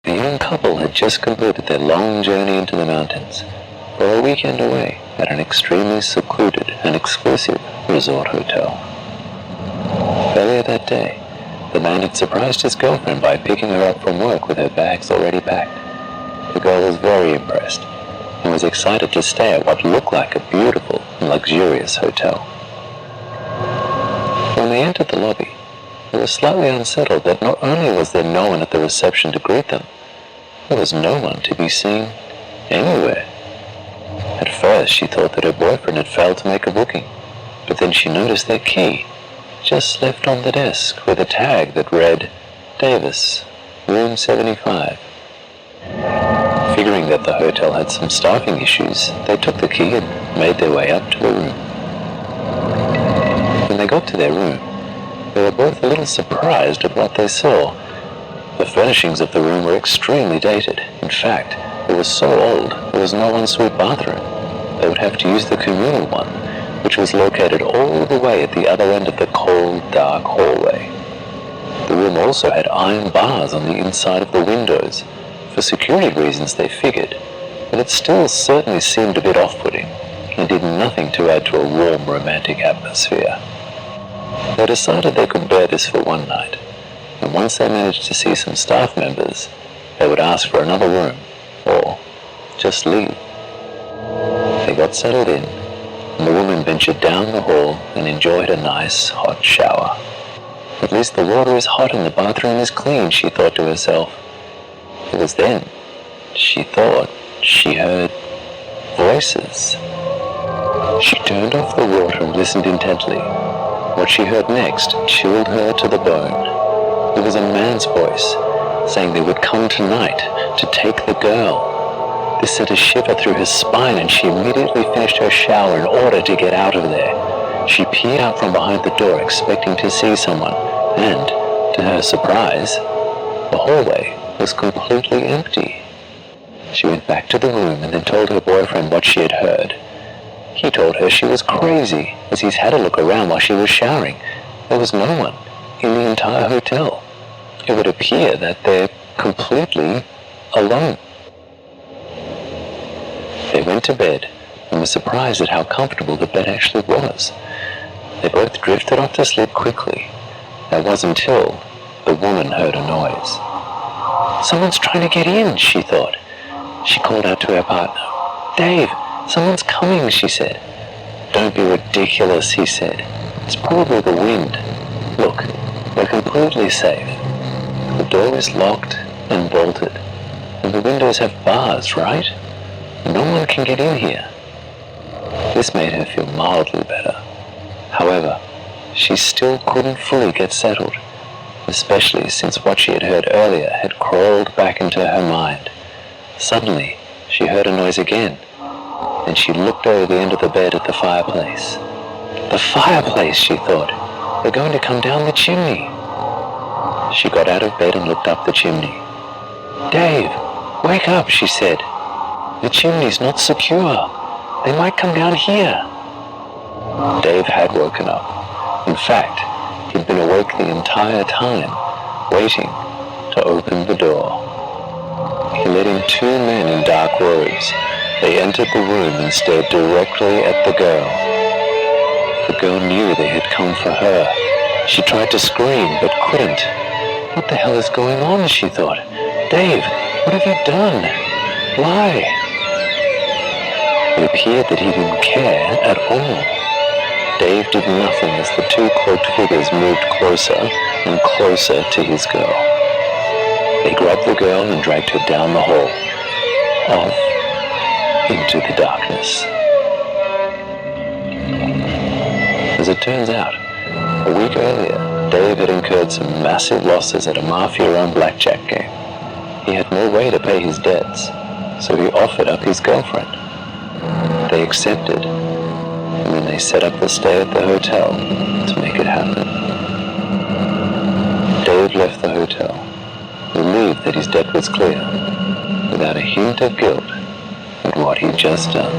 The young couple had just completed their long journey into the mountains for a weekend away at an extremely secluded and exclusive resort hotel. Earlier that day, the man had surprised his girlfriend by picking her up from work with her bags already packed. The girl was very impressed and was excited to stay at what looked like a beautiful and luxurious hotel. When they entered the lobby, they were slightly unsettled that not only was there no one at the reception to greet them, there was no one to be seen anywhere. At first, she thought that her boyfriend had failed to make a booking, but then she noticed their key just left on the desk with a tag that read, "Davis, room 75. Figuring that the hotel had some staffing issues, they took the key and made their way up to the room. When they got to their room, they were both a little surprised at what they saw. The furnishings of the room were extremely dated. In fact, it was so old there was no ensuite bathroom. They would have to use the communal one, which was located all the way at the other end of the cold, dark hallway. The room also had iron bars on the inside of the windows. For security reasons, they figured, but it still certainly seemed a bit off-putting and did nothing to add to a warm, romantic atmosphere. They decided they could bear this for one night, and once they managed to see some staff members, they would ask for another room, or just leave. They got settled in, and the woman ventured down the hall and enjoyed a nice, hot shower. At least the water is hot and the bathroom is clean, she thought to herself. It was then she thought she heard voices. She turned off the water and listened intently. What she heard next chilled her to the bone. It was a man's voice, saying they would come tonight to take the girl. This sent a shiver through her spine, and she immediately finished her shower in order to get out of there. She peered out from behind the door, expecting to see someone, and, to her surprise, the hallway was completely empty. She went back to the room and then told her boyfriend what she had heard. He told her she was crazy, as he's had a look around while she was showering. There was no one in the entire hotel. It would appear that they're completely alone. They went to bed and were surprised at how comfortable the bed actually was. They both drifted off to sleep quickly. That was until the woman heard a noise. "Someone's trying to get in," she thought. She called out to her partner. "Dave, someone's coming," she said. "Don't be ridiculous," he said. "It's probably the wind. Look, we're completely safe. The door is locked and bolted, and the windows have bars, right? No one can get in here." This made her feel mildly better. However, she still couldn't fully get settled, especially since what she had heard earlier had crawled back into her mind. Suddenly, she heard a noise again, and she looked over the end of the bed at the fireplace. The fireplace, she thought. They're going to come down the chimney. She got out of bed and looked up the chimney. "Dave, wake up," she said. "The chimney's not secure. They might come down here." Dave had woken up. In fact, he'd been awake the entire time, waiting to open the door. He let in two men in dark robes. They entered the room and stared directly at the girl. The girl knew they had come for her. She tried to scream, but couldn't. "What the hell is going on?" she thought. "Dave, what have you done? Why?" It appeared that he didn't care at all. Dave did nothing as the two cloaked figures moved closer and closer to his girl. They grabbed the girl and dragged her down the hall, off into the darkness. As it turns out, a week earlier, Dave had incurred some massive losses at a mafia-run blackjack game. He had no way to pay his debts, so he offered up his girlfriend. They accepted, and then they set up the stay at the hotel to make it happen. Dave left the hotel, relieved that his debt was clear, without a hint of guilt at what he'd just done.